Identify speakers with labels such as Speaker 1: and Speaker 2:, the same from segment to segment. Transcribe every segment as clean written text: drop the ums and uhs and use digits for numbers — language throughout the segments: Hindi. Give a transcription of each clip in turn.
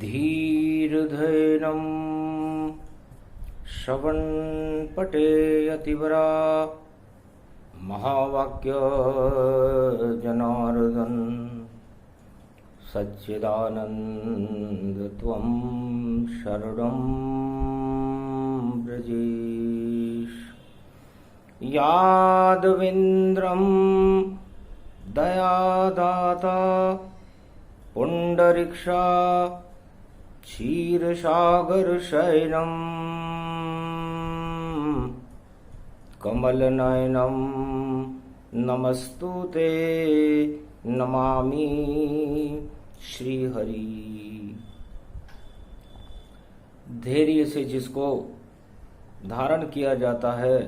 Speaker 1: धीर्धैनं श्रवणपटे यतिवरा महावाक्य जनार्दन सच्चिदानंद त्वं शरणं ब्रजेश। यादवेन्द्रं दयादाता पुंडरीक्षा क्षीरसागर शयनम कमलनयनम नमस्तुते नमामि श्रीहरि। धैर्य से जिसको धारण किया जाता है,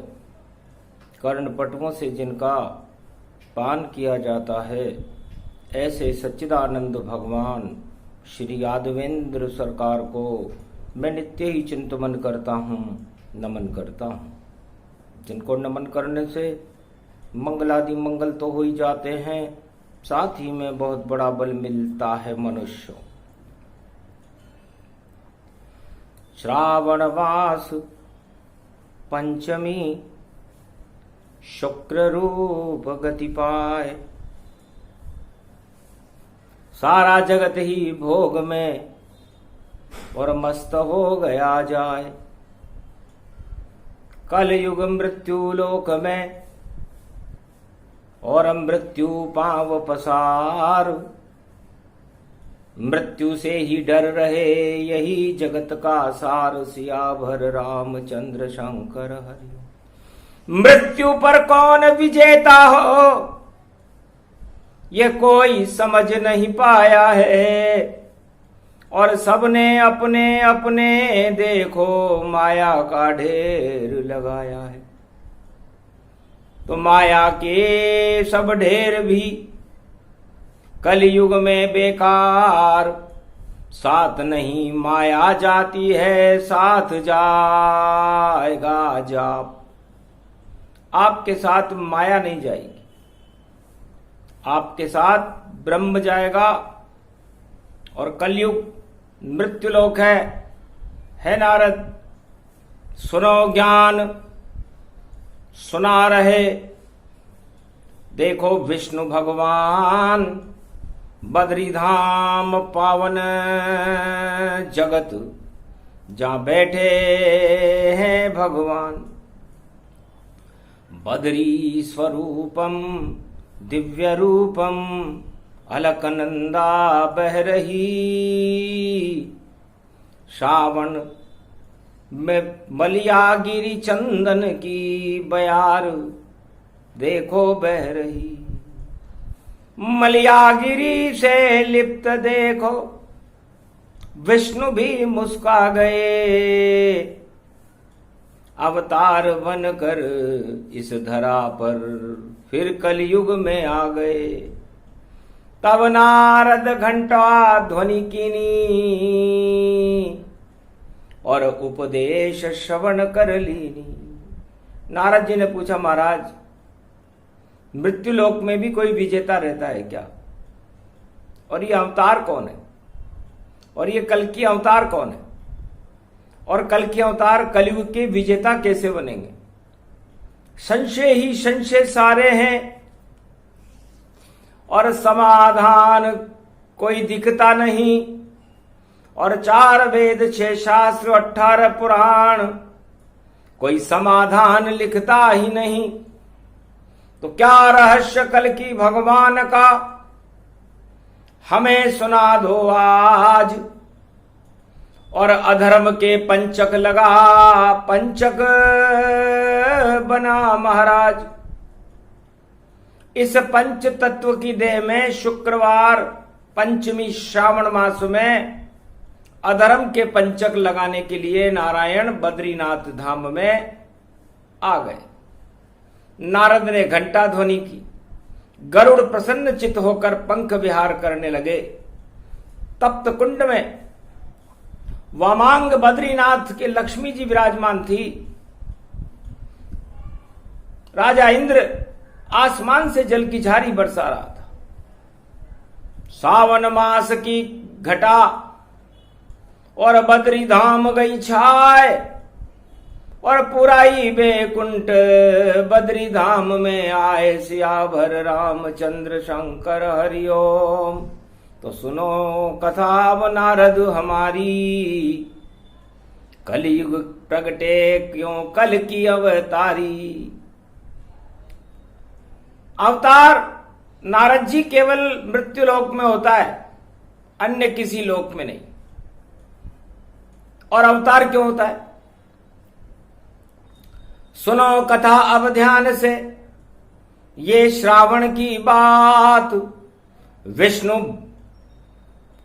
Speaker 1: कर्णपटुओं से जिनका पान किया जाता है, ऐसे सच्चिदानंद भगवान श्री यादवेंद्र सरकार को मैं नित्य ही चिंतन करता हूँ, नमन करता हूँ। जिनको नमन करने से मंगलादि मंगल तो हो ही जाते हैं, साथ ही में बहुत बड़ा बल मिलता है मनुष्य। श्रावण मास पंचमी शुक्र रूप गति पाए, सारा जगत ही भोग में और मस्त हो गया जाए। कल युग मृत्यु लोक में और मृत्यु पांव पसार, मृत्यु से ही डर रहे यही जगत का सार। सियाभर रामचंद्र शंकर हरि। मृत्यु पर कौन विजेता हो ये कोई समझ नहीं पाया है, और सबने अपने अपने देखो माया का ढेर लगाया है। तो माया के सब ढेर भी कलयुग में बेकार, साथ नहीं माया जाती है, साथ जाएगा जाप। आपके साथ माया नहीं जाएगी, आपके साथ ब्रह्म जाएगा। और कलयुग मृत्युलोक है नारद, सुनो ज्ञान सुना रहे। देखो विष्णु भगवान बद्री धाम पावन जगत जहाँ बैठे हैं भगवान। बद्री स्वरूपम दिव्य रूपम अलकनंदा बह रही, श्रावण में मलियागिरी चंदन की बयार देखो बह रही। मलियागिरी से लिप्त देखो विष्णु भी मुस्का गए, अवतार बनकर इस धरा पर फिर कलयुग में आ गए। तब नारद घंटा ध्वनि कीनी और उपदेश श्रवण कर लीनी। नारद जी ने पूछा, महाराज मृत्युलोक में भी कोई विजेता रहता है क्या? और ये अवतार कौन है? और ये कल की अवतार कौन है? और कल की अवतार कलयुग के विजेता कैसे बनेंगे? संशय ही संशय सारे हैं और समाधान कोई दिखता नहीं। और 4 वेद 6 शास्त्र 18 पुराण, कोई समाधान लिखता ही नहीं। तो क्या रहस्य कल की भगवान का हमें सुना दो आज। और अधर्म के पंचक लगा पंचक बना महाराज। इस पंच तत्व की देह में शुक्रवार पंचमी श्रावण मास में अधर्म के पंचक लगाने के लिए नारायण बद्रीनाथ धाम में आ गए। नारद ने घंटा ध्वनि की, गरुड़ प्रसन्न चित्त होकर पंख विहार करने लगे। तप्त कुंड में वामांग बद्रीनाथ के लक्ष्मी जी विराजमान थी। राजा इंद्र आसमान से जल की झारी बरसा रहा था। सावन मास की घटा और बद्री धाम गई छाए, और पुराई बैकुंठ बद्री धाम में आए, सियावर रामचंद्र शंकर हरिओम। तो सुनो कथा अब नारद हमारी, कलयुग प्रगटे क्यों कल की अवतारी। अवतार नारद जी केवल मृत्युलोक में होता है, अन्य किसी लोक में नहीं। और अवतार क्यों होता है? सुनो कथा अब ध्यान से, ये श्रावण की बात विष्णु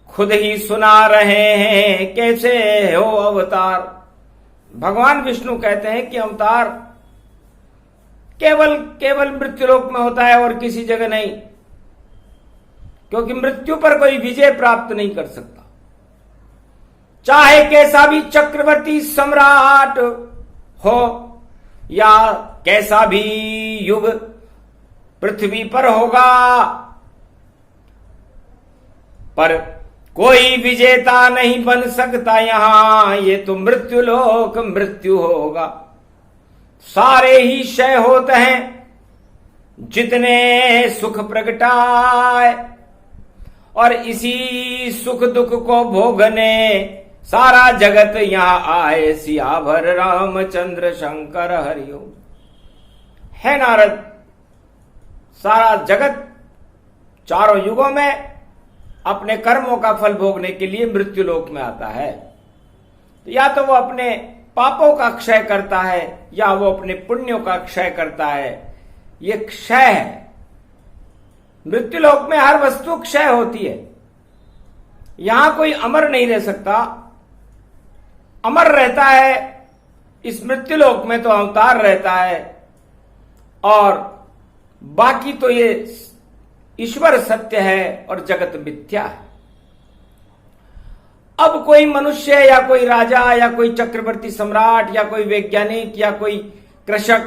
Speaker 1: खुद ही सुना रहे हैं, कैसे हो अवतार। भगवान विष्णु कहते हैं कि अवतार केवल मृत्युलोक में होता है और किसी जगह नहीं, क्योंकि मृत्यु पर कोई विजय प्राप्त नहीं कर सकता। चाहे कैसा भी चक्रवर्ती सम्राट हो या कैसा भी युग पृथ्वी पर होगा, पर कोई विजेता नहीं बन सकता यहां, ये तो मृत्युलोक मृत्यु होगा। सारे ही क्षय होते हैं, जितने सुख प्रगटाए, और इसी सुख दुख को भोगने सारा जगत यहां आए, सियावर रामचंद्र शंकर हरिओम। है नारद, सारा जगत चारों युगों में अपने कर्मों का फल भोगने के लिए मृत्युलोक में आता है। या तो वो अपने पापों का क्षय करता है या वो अपने पुण्यों का क्षय करता है। ये क्षय है। मृत्युलोक में हर वस्तु क्षय होती है। यहां कोई अमर नहीं रह सकता। अमर रहता है इस मृत्युलोक में तो अवतार रहता है, और बाकी तो ये ईश्वर सत्य है और जगत मिथ्या है। अब कोई मनुष्य या कोई राजा या कोई चक्रवर्ती सम्राट या कोई वैज्ञानिक या कोई कृषक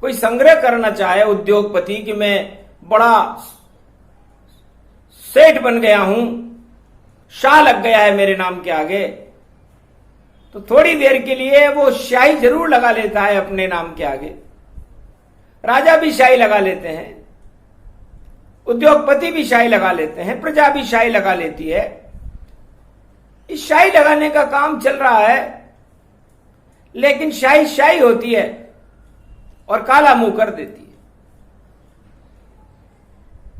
Speaker 1: कोई संग्रह करना चाहे, उद्योगपति, कि मैं बड़ा सेठ बन गया हूं, शाह लग गया है मेरे नाम के आगे, तो थोड़ी देर के लिए वो शाही जरूर लगा लेता है अपने नाम के आगे। राजा भी शाही लगा लेते हैं, उद्योगपति भी शाही लगा लेते हैं, प्रजा भी शाही लगा लेती है। इस शाही लगाने का काम चल रहा है, लेकिन शाही शाही होती है और काला मुंह कर देती है।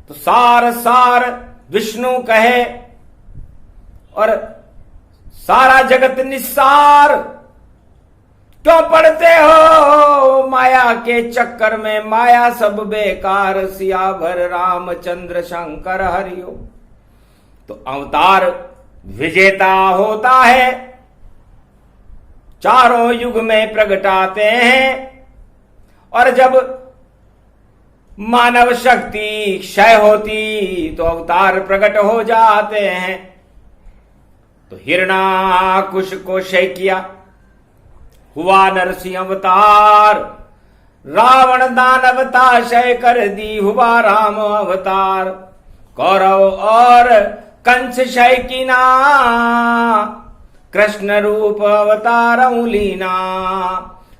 Speaker 1: तो सार सार विष्णु कहे और सारा जगत निस्सार, क्यों पड़ते हो माया के चक्कर में, माया सब बेकार, सियावर रामचंद्र शंकर हरिओम। तो अवतार विजेता होता है, चारों युग में प्रगटाते हैं, और जब मानव शक्ति क्षय होती तो अवतार प्रकट हो जाते हैं। तो हिरणाकुश को क्षय किया, हुआ नरसिंह अवतार, रावण दानवता क्षय कर दी, हुआ राम अवतार, कौरव और कंस क्षय कीना, कृष्ण रूप अवतार लीना।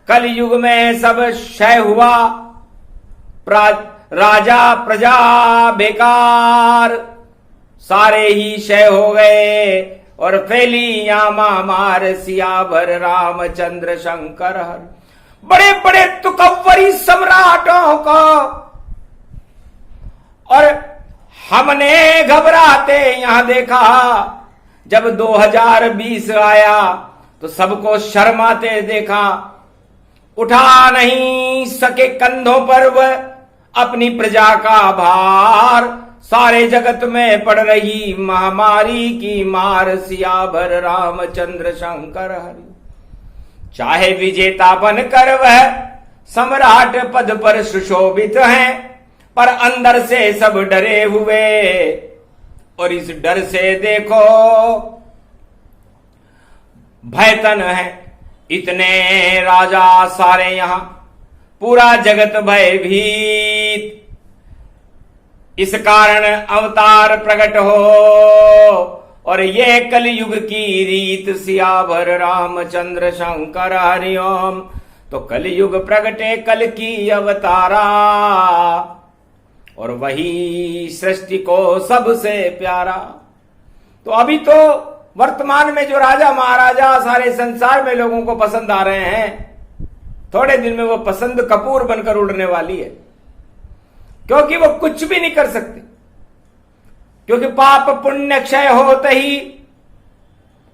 Speaker 1: कलयुग में सब क्षय हुआ, राजा प्रजा बेकार, सारे ही क्षय हो गए, और फैली यहाँ महामार, सियावर रामचंद्र शंकर हर। बड़े बड़े तुकव्वरी सम्राटों को, और हमने घबराते यहां देखा, जब 2020 आया तो सबको शर्माते देखा, उठा नहीं सके कंधों पर वह अपनी प्रजा का भार, सारे जगत में पड़ रही महामारी की मार, सियावर रामचंद्र शंकर हरि। चाहे विजेता बनकर वह सम्राट पद पर सुशोभित हैं, पर अंदर से सब डरे हुए, और इस डर से देखो भयतन है इतने राजा सारे यहां, पूरा जगत भयभीत। इस कारण अवतार प्रकट हो, और ये कलयुग की रीत सियावर रामचंद्र शंकर हरिओम। तो कलयुग प्रगटे कल की अवतारा, और वही सृष्टि को सबसे प्यारा। तो अभी तो वर्तमान में जो राजा महाराजा सारे संसार में लोगों को पसंद आ रहे हैं, थोड़े दिन में वो पसंद कपूर बनकर उड़ने वाली है, क्योंकि वो कुछ भी नहीं कर सकते, क्योंकि पाप पुण्य क्षय होते ही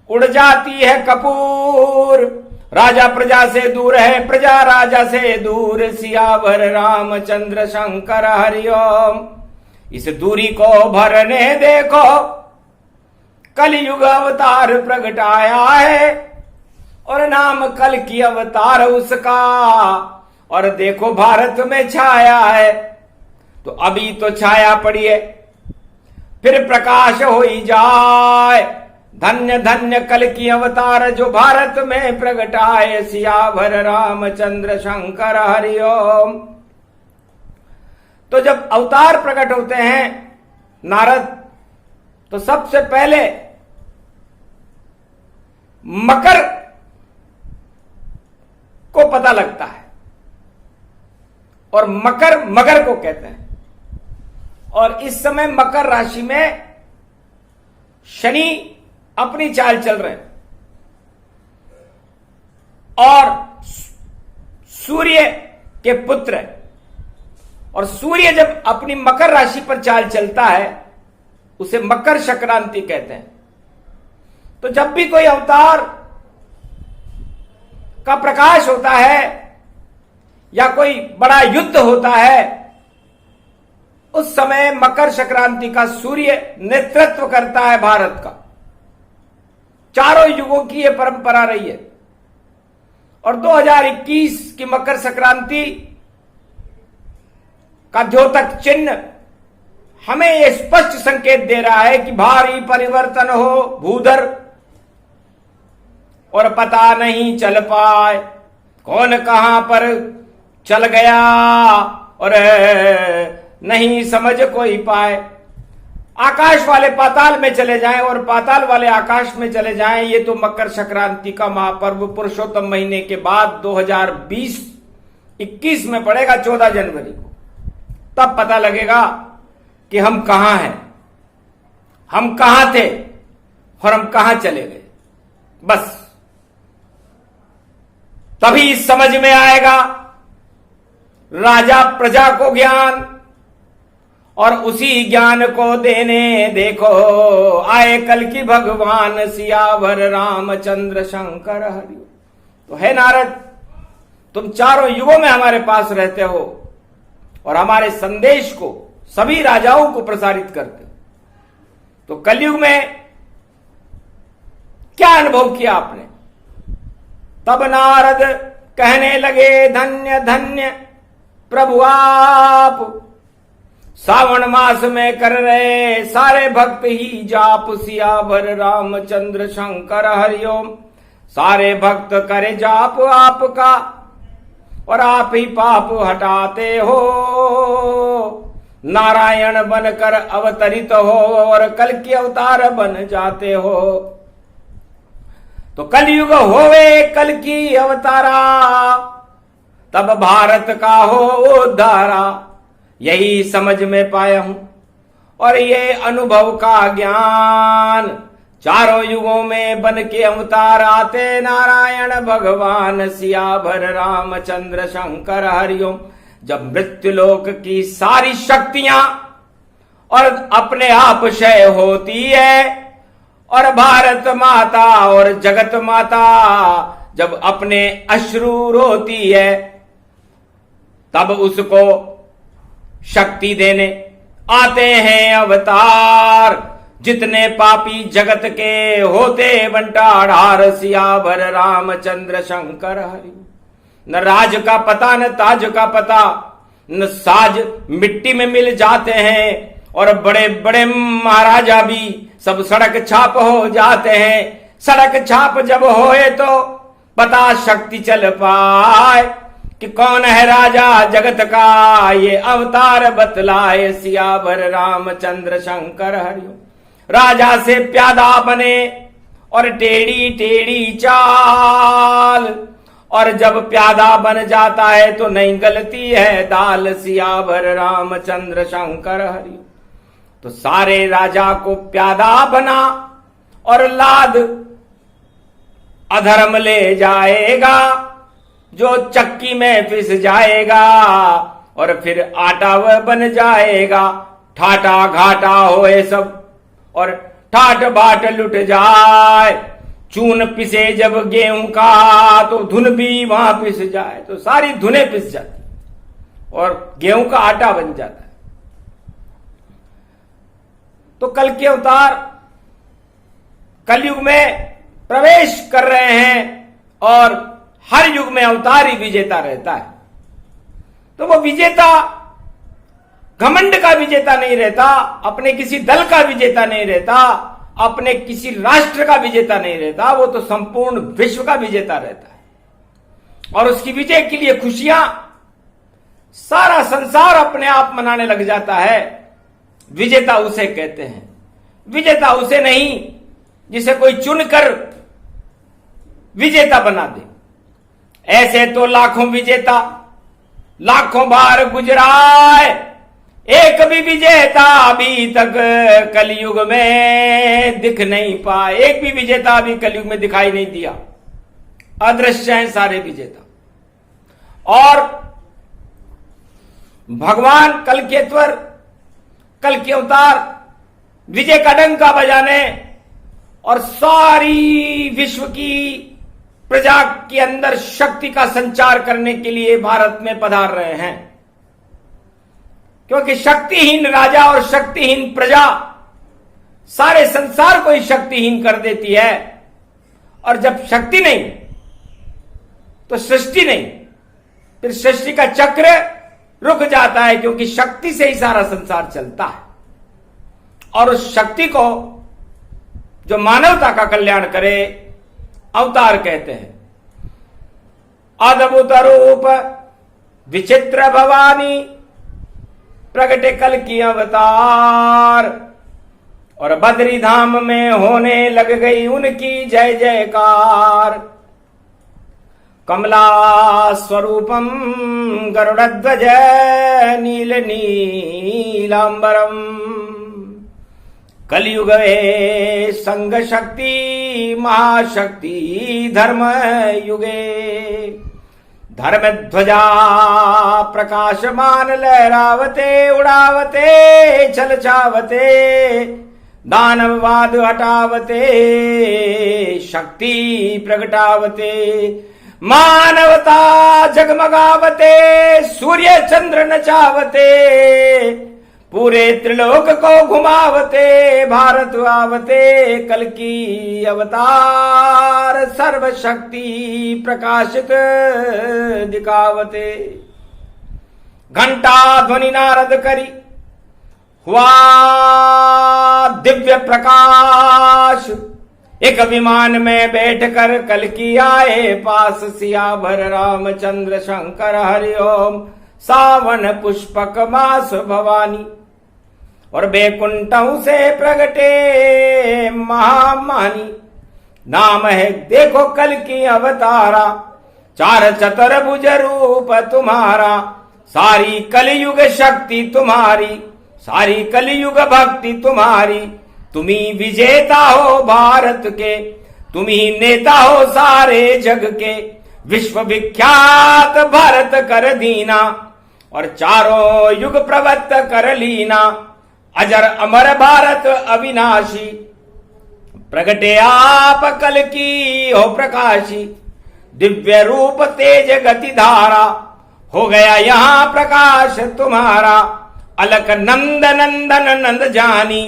Speaker 1: उड़ जाती है कपूर। राजा प्रजा से दूर है, प्रजा राजा से दूर, सियावर रामचंद्र शंकर हरिओम। इस दूरी को भरने देखो कलयुग अवतार प्रगटाया है, और नाम कल की अवतार उसका, और देखो भारत में छाया है। तो अभी तो छाया पड़ी है, फिर प्रकाश हो ही जाए। धन्य धन्य कल की अवतार जो भारत में प्रगटाए, सियावर रामचंद्र शंकर हरिओम। तो जब अवतार प्रकट होते हैं नारद, तो सबसे पहले मकर को पता लगता है, और मकर मगर को कहते हैं। और इस समय मकर राशि में शनि अपनी चाल चल रहे हैं, और सूर्य के पुत्र है। और सूर्य जब अपनी मकर राशि पर चाल चलता है, उसे मकर संक्रांति कहते हैं। तो जब भी कोई अवतार का प्रकाश होता है या कोई बड़ा युद्ध होता है, उस समय मकर संक्रांति का सूर्य नेतृत्व करता है भारत का। चारों युगों की यह परंपरा रही है, और 2021 की मकर संक्रांति का द्योतक चिन्ह हमें यह स्पष्ट संकेत दे रहा है कि भारी परिवर्तन हो भूधर, और पता नहीं चल पाए कौन कहां पर चल गया, और नहीं समझ कोई पाए। आकाश वाले पाताल में चले जाएं और पाताल वाले आकाश में चले जाएं, ये तो मकर संक्रांति का महापर्व पुरुषोत्तम महीने के बाद 2020-21 में पड़ेगा, 14 जनवरी को। तब पता लगेगा कि हम कहां हैं, हम कहां थे और हम कहां चले गए। बस तभी समझ में आएगा राजा प्रजा को ज्ञान, और उसी ज्ञान को देने देखो आए कल की भगवान सियावर रामचंद्र शंकर हरि। तो है नारद, तुम चारों युगों में हमारे पास रहते हो और हमारे संदेश को सभी राजाओं को प्रसारित करते हो। तो कलयुग में क्या अनुभव किया आपने? तब नारद कहने लगे, धन्य धन्य प्रभु आप, सावन मास में कर रहे सारे भक्त ही जाप, सियावर रामचंद्र शंकर हरिओम। सारे भक्त करे जाप आपका, और आप ही पाप हटाते हो। नारायण बनकर अवतरित हो, और कल की अवतार बन जाते हो। तो कलयुग होवे कल की अवतारा, तब भारत का हो उद्धारा। यही समझ में पाया हूं, और ये अनुभव का ज्ञान, चारों युगों में बन के अवतार आते नारायण भगवान सियावर रामचंद्र शंकर हरिओम। जब मृत्युलोक की सारी शक्तियां और अपने आप क्षय होती है, और भारत माता और जगत माता जब अपने अश्रु रोती है, तब उसको शक्ति देने आते हैं अवतार। जितने पापी जगत के होते बंटाढ़ार, सियावर रामचंद्र शंकर हरि। न राज का पता न ताज का पता, न साज मिट्टी में मिल जाते हैं, और बड़े बड़े महाराजा भी सब सड़क छाप हो जाते हैं। सड़क छाप जब होए तो पता शक्ति चल पाए कि कौन है राजा जगत का, ये अवतार बतलाए सियावर रामचंद्र शंकर हरिओम। राजा से प्यादा बने और टेढ़ी टेढ़ी चाल, और जब प्यादा बन जाता है तो नहीं गलती है दाल। सियावर रामचंद्र शंकर हरि। तो सारे राजा को प्यादा बना और लाद अधर्म ले जाएगा, जो चक्की में पिस जाएगा और फिर आटा वह बन जाएगा। ठाटा घाटा होए सब और ठाट बाट लुट जाए। चून पिसे जब गेहूं का तो धुन भी वहां पिस जाए, तो सारी धुनें पिस जाती और गेहूं का आटा बन जाता है। तो कल के अवतार कलयुग में प्रवेश कर रहे हैं और हर युग में अवतार ही विजेता रहता है। तो वो विजेता घमंड का विजेता नहीं रहता, अपने किसी दल का विजेता नहीं रहता, अपने किसी राष्ट्र का विजेता नहीं रहता, वो तो संपूर्ण विश्व का विजेता रहता है। और उसकी विजय के लिए खुशियां सारा संसार अपने आप मनाने लग जाता है। विजेता उसे कहते हैं। विजेता उसे नहीं जिसे कोई चुनकर विजेता बना दे। ऐसे तो लाखों विजेता लाखों बार गुजराए, एक भी विजेता अभी तक कलयुग में दिख नहीं पाए। एक भी विजेता अभी कलयुग में दिखाई नहीं दिया। अदृश्य हैं सारे विजेता। और भगवान कलकेश्वर, कल के अवतार विजय का डंका बजाने और सारी विश्व की प्रजा के अंदर शक्ति का संचार करने के लिए भारत में पधार रहे हैं। क्योंकि शक्तिहीन राजा और शक्तिहीन प्रजा सारे संसार को ही शक्तिहीन कर देती है। और जब शक्ति नहीं तो सृष्टि नहीं, फिर सृष्टि का चक्र रुक जाता है, क्योंकि शक्ति से ही सारा संसार चलता है। और उस शक्ति को जो मानवता का कल्याण करे अवतार कहते हैं। अद्भुत रूप विचित्र भवानी प्रगटे कल की अवतार, और बद्री धाम में होने लग गई उनकी जय जयकार। कमला स्वरूपम गरुड़ध्वज नील नीलांबरम, कलयुग संग शक्ति महाशक्ति धर्म युगे। धर्म ध्वजा प्रकाशमान लहरावते उड़ावते छलछावते, दानववाद हटावते शक्ति प्रगटावते। मानवता जगमगावते सूर्य चंद्र नचावते, पूरे त्रिलोक को घुमावते भारत आवते। कल की अवतार सर्वशक्ति प्रकाशित दिखावते। घंटा ध्वनि नारद करी हुआ दिव्य प्रकाश, एक विमान में बैठकर कल की आए पास। सियावर रामचंद्र शंकर हरिओम, सावन पुष्पक मास भवानी। और बैकुंठों से प्रगटे महामानी, नाम है देखो कल की अवतारा। चार चतुर्भुज रूप तुम्हारा, सारी कलयुग शक्ति तुम्हारी, सारी कलयुग भक्ति तुम्हारी। तुम्ही विजेता हो भारत के, तुम्ही नेता हो सारे जग के। विश्व विख्यात भारत कर दीना, और चारों युग प्रवत्त कर लीना। अजर अमर भारत अविनाशी, प्रगटे आप कल की हो प्रकाशी। दिव्य रूप तेज गति धारा, हो गया यहाँ प्रकाश तुम्हारा। अलक नंद नंदन नंद जानी,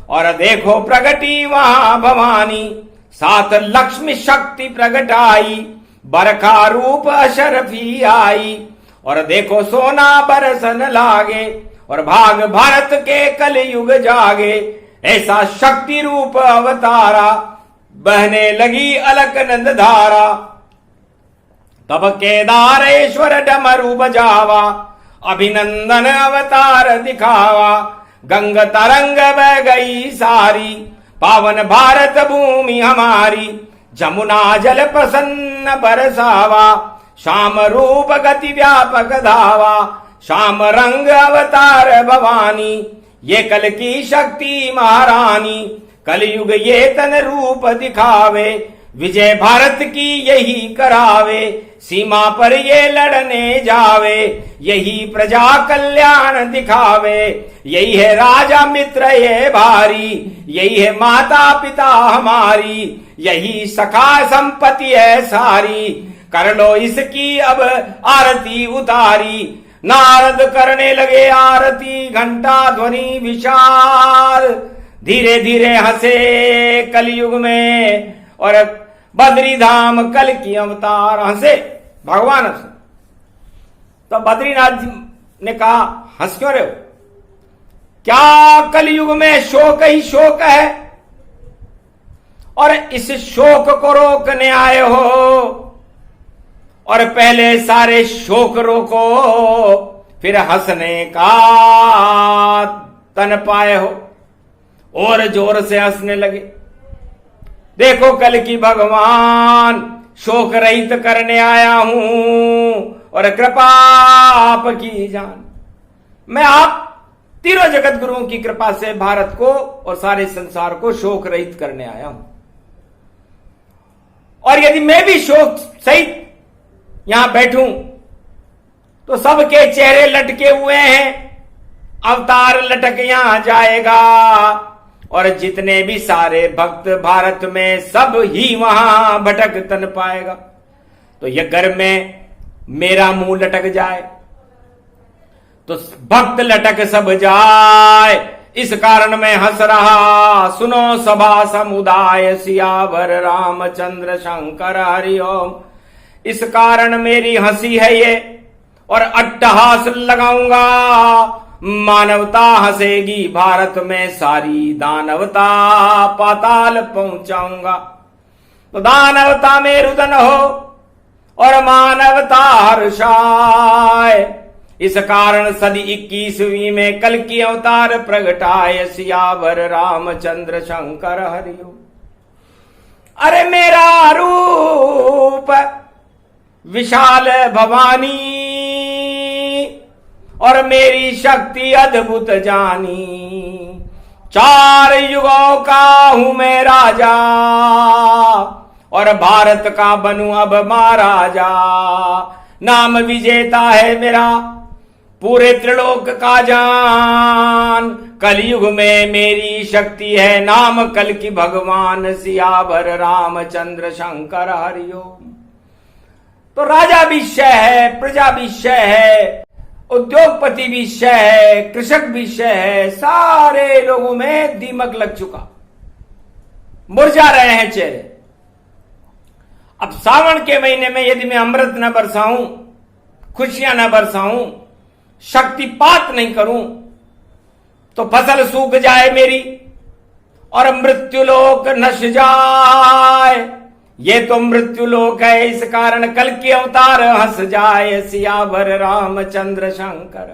Speaker 1: और देखो प्रगटी वहां भवानी। सात लक्ष्मी शक्ति प्रगटाई, बरखा रूप अशरफी आई। और देखो सोना बरसन लागे, और भाग भारत के कलयुग जागे। ऐसा शक्ति रूप अवतारा, बहने लगी अलक नंद धारा। तब केदारेश्वर डमरू बजावा, अभिनंदन अवतार दिखावा। गंग तरंग बह गई सारी, पावन भारत भूमि हमारी। जमुना जल प्रसन्न बरसावा, श्याम रूप गति व्यापक धावा। श्याम रंग अवतार भवानी, ये कल की शक्ति महारानी। कलयुग ये तन रूप दिखावे, विजय भारत की यही करावे। सीमा पर ये लड़ने जावे, यही प्रजा कल्याण दिखावे। यही है राजा मित्र ये भारी, यही है माता पिता हमारी। यही सखा संपत्ति है सारी, कर लो इसकी अब आरती उतारी। नारद करने लगे आरती, घंटा ध्वनि विशाल। धीरे धीरे हंसे कलयुग में, और बद्री धाम कल की अवतार। हंसे भगवान हंसे। तो बद्रीनाथ जी ने कहा, हंस क्यों रहे हो? क्या कलयुग में शोक ही शोक है, और इस शोक को रोकने आए हो? और पहले सारे शोक रोको, फिर हंसने का तन पाए हो। और जोर से हंसने लगे। देखो कल की भगवान, शोक रहित करने आया हूं, और कृपा आपकी जान। मैं आप तीनों जगत गुरुओं की कृपा से भारत को और सारे संसार को शोक रहित करने आया हूं। और यदि मैं भी शोक सहित यहां बैठूं तो सबके चेहरे लटके हुए हैं, अवतार लटक यहां जाएगा, और जितने भी सारे भक्त भारत में सब ही वहां भटक तन पाएगा। तो ये घर में मेरा मुंह लटक जाए तो भक्त लटक सब जाए, इस कारण मैं हंस रहा। सुनो सभा समुदाय, सियावर रामचंद्र शंकर हरिओम। इस कारण मेरी हंसी है ये, और अट्टहास लगाऊंगा। मानवता हंसेगी भारत में सारी, दानवता पाताल पहुंचाऊंगा। तो दानवता में रुदन हो, और मानवता हर्षाय। इस कारण सदी 21वीं में कल की अवतार प्रगटाए, सियावर रामचंद्र शंकर हरिओम। अरे मेरा रूप विशाल भवानी, और मेरी शक्ति अद्भुत जानी। 4 युगों का हूं मैं राजा, और भारत का बनूं अब महाराजा। नाम विजेता है मेरा, पूरे त्रिलोक का जान। कलयुग में मेरी शक्ति है, नाम कल की भगवान। सियावर रामचंद्र शंकर हरिओम। तो राजा भी शय है, प्रजा भी शय है, उद्योगपति भी शय है, कृषक भी शय है। सारे लोगों में दीमक लग चुका, मुरझा रहे हैं चेहरे। अब सावन के महीने में यदि मैं अमृत न बरसाऊं, खुशियां न बरसाऊं, शक्तिपात नहीं करूं, तो फसल सूख जाए मेरी, और मृत्युलोक नश जाए। ये तो मृत्युलोक है, इस कारण कल की अवतार हंस जाए। सियावर रामचंद्र शंकर।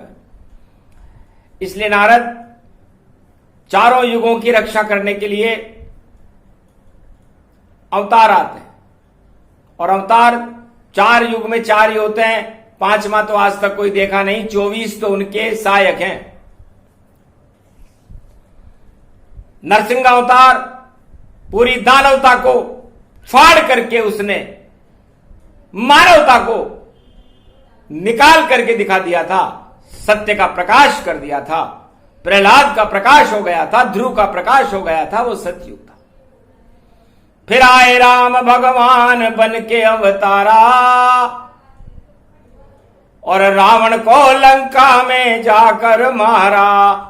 Speaker 1: इसलिए नारद चारों युगों की रक्षा करने के लिए अवतार आते हैं, और अवतार 4 युग में 4 ही होते हैं। 5वां तो आज तक कोई देखा नहीं, 24 तो उनके सहायक हैं। नरसिंह अवतार पूरी दानवता को फाड़ करके उसने मानवता को निकाल करके दिखा दिया था, सत्य का प्रकाश कर दिया था। प्रहलाद का प्रकाश हो गया था, ध्रुव का प्रकाश हो गया था, वो सतयुग था। फिर आए राम भगवान बन के अवतारा, और रावण को लंका में जाकर मारा,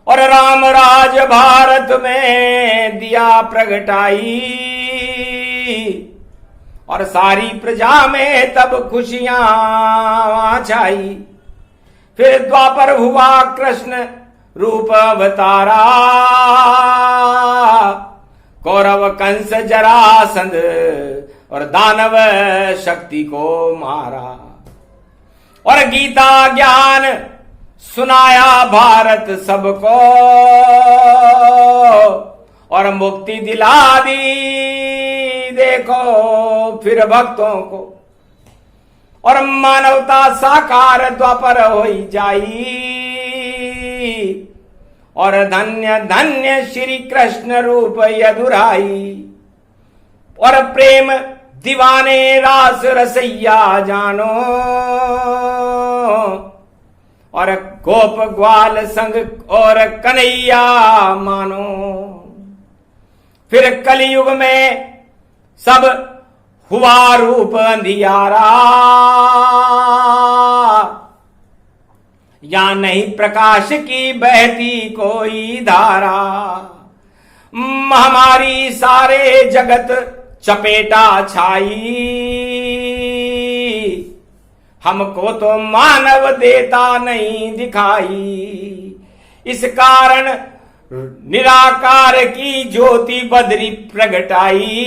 Speaker 1: और राम राज भारत में दिया प्रगटाई, और सारी प्रजा में तब खुशियां छाई। फिर द्वापर हुआ कृष्ण रूप अवतारा, कौरव कंस जरासंध और दानव शक्ति को मारा, और गीता ज्ञान सुनाया भारत सबको और मुक्ति दिला दी देखो फिर भक्तों को, और मानवता साकार द्वापर होई जाई, और धन्य धन्य श्री कृष्ण रूप यदुराई, और प्रेम दीवाने रास रसैया जानो, और गोप ग्वाल संग और कन्हैया मानो। फिर कलयुग में सब हुआ रूप अंधियारा, या नहीं प्रकाश की बहती कोई धारा, महामारी सारे जगत चपेटा छाई, हमको तो मानव देता नहीं दिखाई, इस कारण निराकार की ज्योति बदरी प्रगटाई,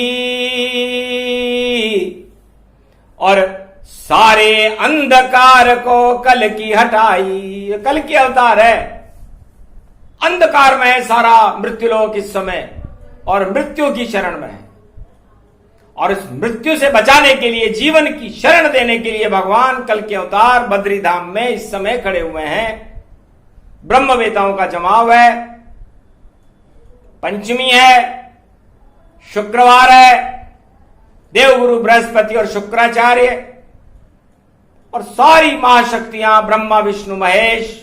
Speaker 1: और सारे अंधकार को कल की हटाई। कल की अवतार है, अंधकार में है सारा मृत्युलोक इस समय, और मृत्यु की शरण में है, और इस मृत्यु से बचाने के लिए, जीवन की शरण देने के लिए भगवान कल के अवतार बद्री धाम में इस समय खड़े हुए हैं। ब्रह्मवेताओं का जमाव है, पंचमी है, शुक्रवार है, देवगुरु बृहस्पति और शुक्राचार्य, और सारी महाशक्तियां ब्रह्मा विष्णु महेश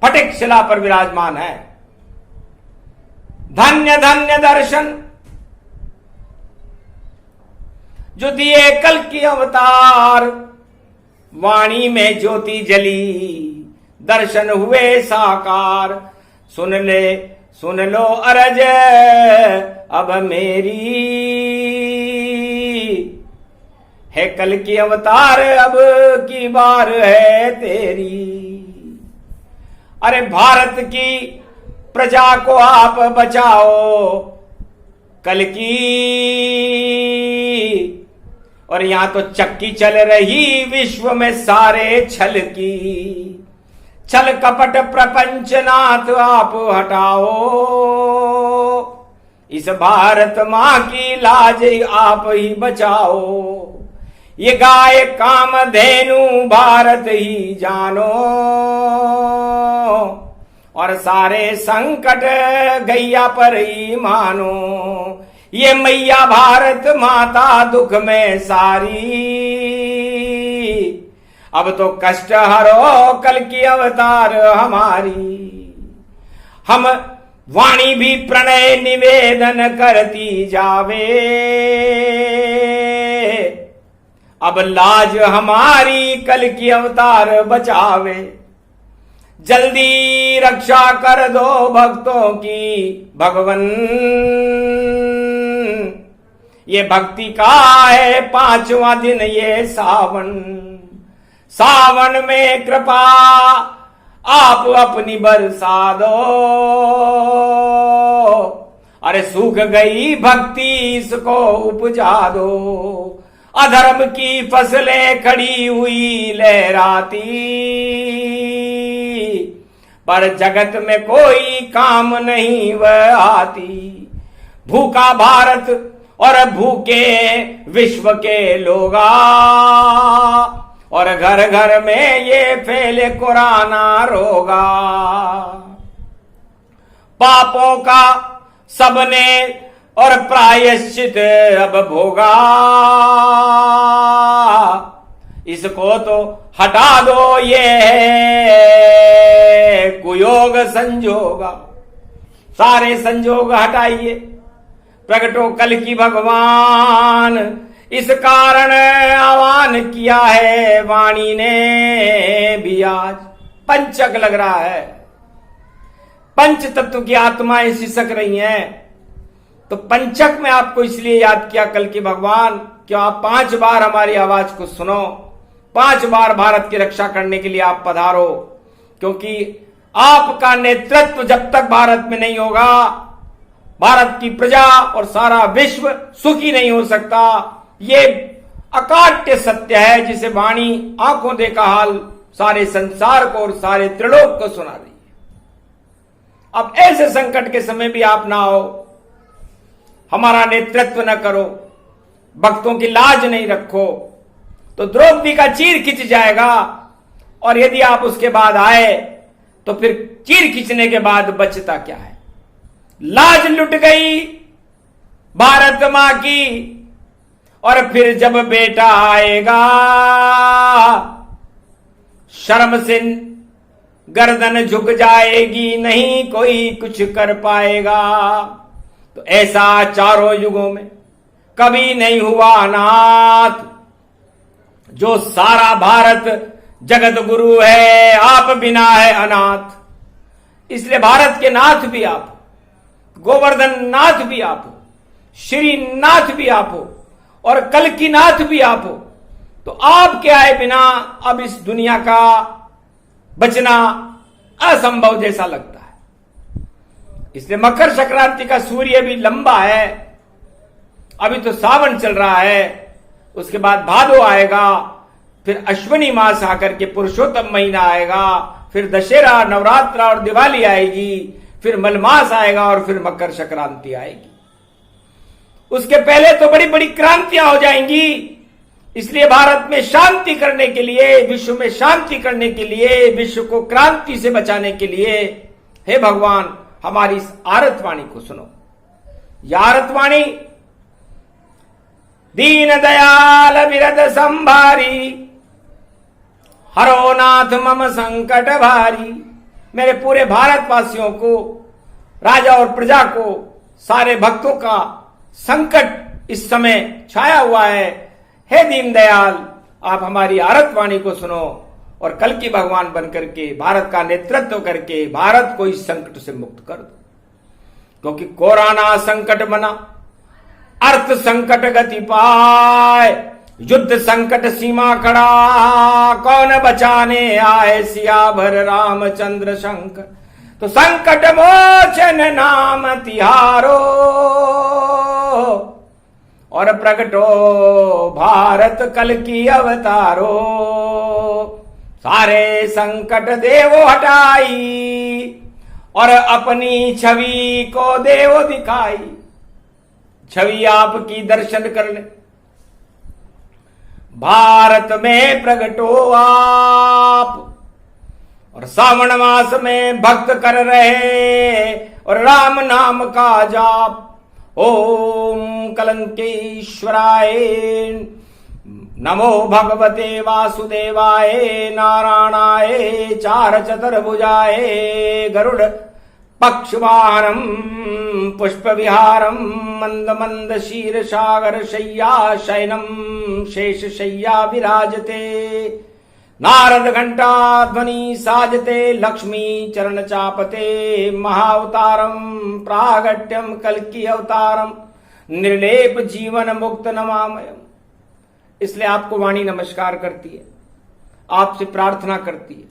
Speaker 1: फटिक शिला पर विराजमान है। धन्य धन्य दर्शन जो दिए कल की अवतार, वाणी में ज्योति जली दर्शन हुए साकार, सुन लो अरज अब मेरी, है कल की अवतार अब की बार है तेरी। अरे भारत की प्रजा को आप बचाओ कल की, और यहां तो चक्की चल रही विश्व में सारे छल की, छल कपट प्रपंचनाथ आप हटाओ, इस भारत मां की लाज आप ही बचाओ, ये गाय कामधेनु भारत ही जानो, और सारे संकट गैया पर ही मानो, ये मैया भारत माता दुख में सारी, अब तो कष्ट हरो कल की अवतार हमारी। हम वाणी भी प्रणय निवेदन करती जावे, अब लाज हमारी कल की अवतार बचावे, जल्दी रक्षा कर दो भक्तों की भगवन, ये भक्ति का है 5वां दिन ये सावन, सावन में कृपा आप अपनी बरसा दो, अरे सूख गई भक्ति इसको उपजा दो, अधर्म की फसलें खड़ी हुई लहराती, पर जगत में कोई काम नहीं वह आती, भूखा भारत और भूखे विश्व के लोगा, और घर घर में ये फैले कोरोना रोगा, पापों का सबने और प्रायश्चित अब भोगा, इसको तो हटा दो ये कुयोग संजोगा, सारे संजोग हटाइए, प्रगटो कल की भगवान, इस कारण आह्वान किया है वाणी ने भी आज। पंचक लग रहा है, पंच तत्व की आत्माएं सिसक रही हैं, तो पंचक में आपको इसलिए याद किया कल की भगवान, क्यों आप 5 बार हमारी आवाज को सुनो, 5 बार भारत की रक्षा करने के लिए आप पधारो, क्योंकि आपका नेतृत्व जब तक भारत में नहीं होगा, भारत की प्रजा और सारा विश्व सुखी नहीं हो सकता। ये अकाट्य सत्य है जिसे वाणी आंखों देखा हाल सारे संसार को और सारे त्रिलोक को सुना रही है। अब ऐसे संकट के समय भी आप ना आओ, हमारा नेतृत्व न करो, भक्तों की लाज नहीं रखो, तो द्रौपदी का चीर खिंच जाएगा। और यदि आप उसके बाद आए तो फिर चीर खिंचने के बाद बचता क्या है? लाज लुट गई भारत मां की, और फिर जब बेटा आएगा शर्म से गर्दन झुक जाएगी, नहीं कोई कुछ कर पाएगा। तो ऐसा चारों युगों में कभी नहीं हुआ अनाथ, जो सारा भारत जगत गुरु है, आप बिना है अनाथ। इसलिए भारत के नाथ भी आप हो, गोवर्धन नाथ भी आप हो, श्रीनाथ भी आप हो, और कल्की नाथ भी आप हो। तो आप के आए बिना अब इस दुनिया का बचना असंभव जैसा लगता है। इसलिए मकर संक्रांति का सूर्य भी लंबा है, अभी तो सावन चल रहा है, उसके बाद भादो आएगा, फिर अश्विनी मास आकर के पुरुषोत्तम महीना आएगा, फिर दशहरा, नवरात्र और दिवाली आएगी, फिर मलमास आएगा और फिर मकर संक्रांति आएगी। उसके पहले तो बड़ी बड़ी क्रांतियां हो जाएंगी। इसलिए भारत में शांति करने के लिए, विश्व में शांति करने के लिए, विश्व को क्रांति से बचाने के लिए, हे भगवान हमारी इस आरतवाणी को सुनो। यह आरतवाणी दीन दयाल विरद संभारी, हरो नाथ मम संकट भारी। मेरे पूरे भारतवासियों को, राजा और प्रजा को, सारे भक्तों का संकट इस समय छाया हुआ है। हे दीनदयाल, आप हमारी आरतवाणी को सुनो और कल की भगवान बनकर के भारत का नेतृत्व करके भारत को इस संकट से मुक्त कर दो। क्योंकि कोरोना संकट बना, अर्थ संकट गति पाए, युद्ध संकट सीमा खड़ा, कौन बचाने आए सियावर रामचंद्र शंकर। तो संकट मोचन नाम तिहारो, और प्रगटो भारत कल की अवतारो। सारे संकट देवो हटाई, और अपनी छवि को देवो दिखाई। छवि आपकी दर्शन कर ले, भारत में प्रगटो आप। और सावन मास में भक्त कर रहे और राम नाम का जाप। ओम कलंकेश्वराय नमो भगवते वासुदेवाय, नारायणाय चार चतुर्भुजाय, गरुड़ पक्षवाहनम पुष्प विहारम, मंद मंद शीर सागर शय्या शयनम, शेष शय्या विराजते, नारद घंटा ध्वनि साजते, लक्ष्मी चरण चापते, महाअवतारम प्रागट्यम कल्कि अवतारम, निर्लेप जीवन मुक्त नमामयम। इसलिए आपको वाणी नमस्कार करती है, आपसे प्रार्थना करती है,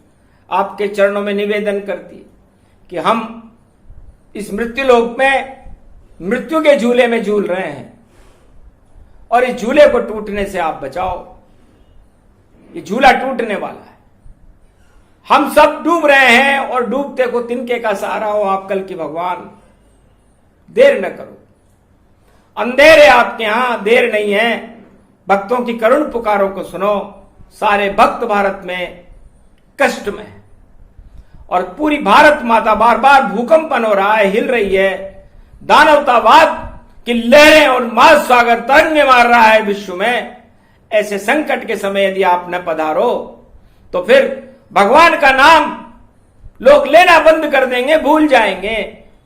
Speaker 1: आपके चरणों में निवेदन करती है कि हम इस मृत्यु लोक में मृत्यु के झूले में झूल रहे हैं, और इस झूले को टूटने से आप बचाओ। ये झूला टूटने वाला है, हम सब डूब रहे हैं, और डूबते को तिनके का सहारा हो आप कल की भगवान। देर न करो, अंधेर है आपके यहां, देर नहीं है। भक्तों की करुण पुकारों को सुनो। सारे भक्त भारत में कष्ट में है, और पूरी भारत माता बार बार भूकंपन हो रहा है, हिल रही है। दानवतावाद की लहरें और महासागर तरंगे मार रहा है विश्व में। ऐसे संकट के समय यदि आप न पधारो तो फिर भगवान का नाम लोग लेना बंद कर देंगे, भूल जाएंगे।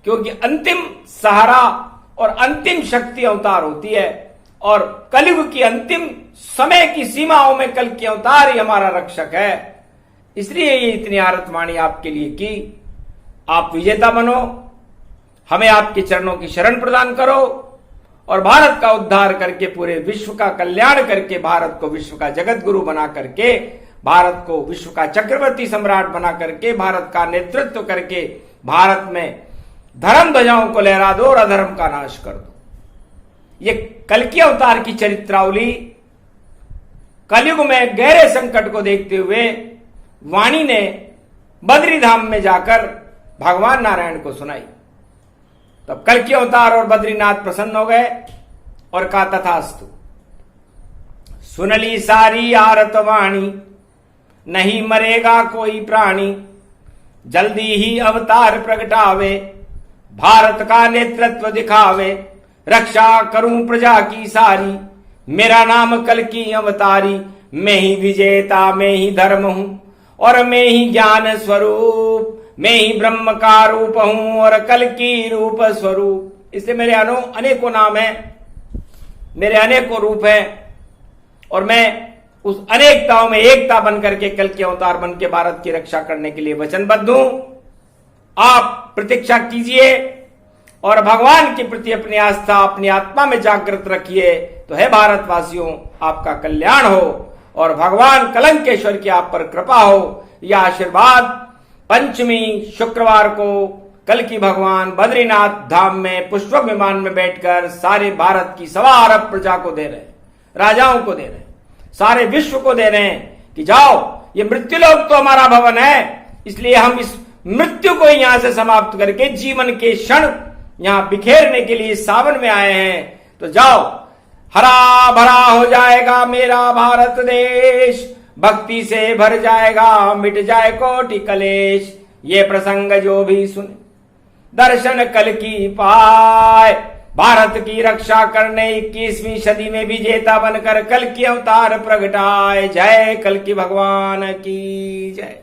Speaker 1: क्योंकि अंतिम सहारा और अंतिम शक्ति अवतार होती है, और कलयुग की अंतिम समय की सीमाओं में कल की अवतार ही हमारा रक्षक है। इसलिए ये इतनी आरतवाणी आपके लिए की। आप विजेता बनो, हमें आपके चरणों की शरण प्रदान करो, और भारत का उद्धार करके पूरे विश्व का कल्याण करके भारत को विश्व का जगत गुरु बना करके, भारत को विश्व का चक्रवर्ती सम्राट बना करके, भारत का नेतृत्व करके भारत में धर्म ध्वजाओं को लहरा दो और अधर्म का नाश कर दो। ये कल्कि अवतार की चरित्रावली कलयुग में गहरे संकट को देखते हुए वाणी ने बद्री धाम में जाकर भगवान नारायण को सुनाई। तब कल्कि अवतार और बद्रीनाथ प्रसन्न हो गए और कहा तथास्तु। सुन ली सारी आरत वाणी, नहीं मरेगा कोई प्राणी, जल्दी ही अवतार प्रगटावे, भारत का नेतृत्व दिखावे, रक्षा करूं प्रजा की सारी, मेरा नाम कल्कि अवतारी, मैं ही विजेता मैं ही धर्म हूं और मैं ही ज्ञान स्वरूप, मैं ही ब्रह्म का रूप हूं और कल्कि रूप स्वरूप। इससे मेरे अनेकों नाम हैं, मेरे अनेकों रूप हैं और मैं उस अनेकताओं में एकता बनकर के कल्कि अवतार बन के भारत की रक्षा करने के लिए वचनबद्ध हूं। आप प्रतीक्षा कीजिए और भगवान के प्रति अपनी आस्था अपनी आत्मा में जागृत रखिए, तो है भारतवासियों आपका कल्याण हो और भगवान कलंकेश्वर की आप पर कृपा हो। यह आशीर्वाद पंचमी शुक्रवार को कल्कि भगवान बद्रीनाथ धाम में पुष्पक विमान में बैठकर सारे भारत की 1.25 अरब प्रजा को दे रहे हैं, राजाओं को दे रहे हैं, सारे विश्व को दे रहे हैं कि जाओ, ये मृत्युलोक तो हमारा भवन है, इसलिए हम इस मृत्यु को यहां से समाप्त करके जीवन के क्षण यहां बिखेरने के लिए सावन में आए हैं। तो जाओ, हरा भरा हो जाएगा मेरा भारत देश, भक्ति से भर जाएगा, मिट जाए कोटि कलेश, ये प्रसंग जो भी सुने दर्शन कल्कि पाए, भारत की रक्षा करने 21वीं सदी में विजेता बनकर कल्कि अवतार प्रगटाए। जय कल्कि भगवान की जय।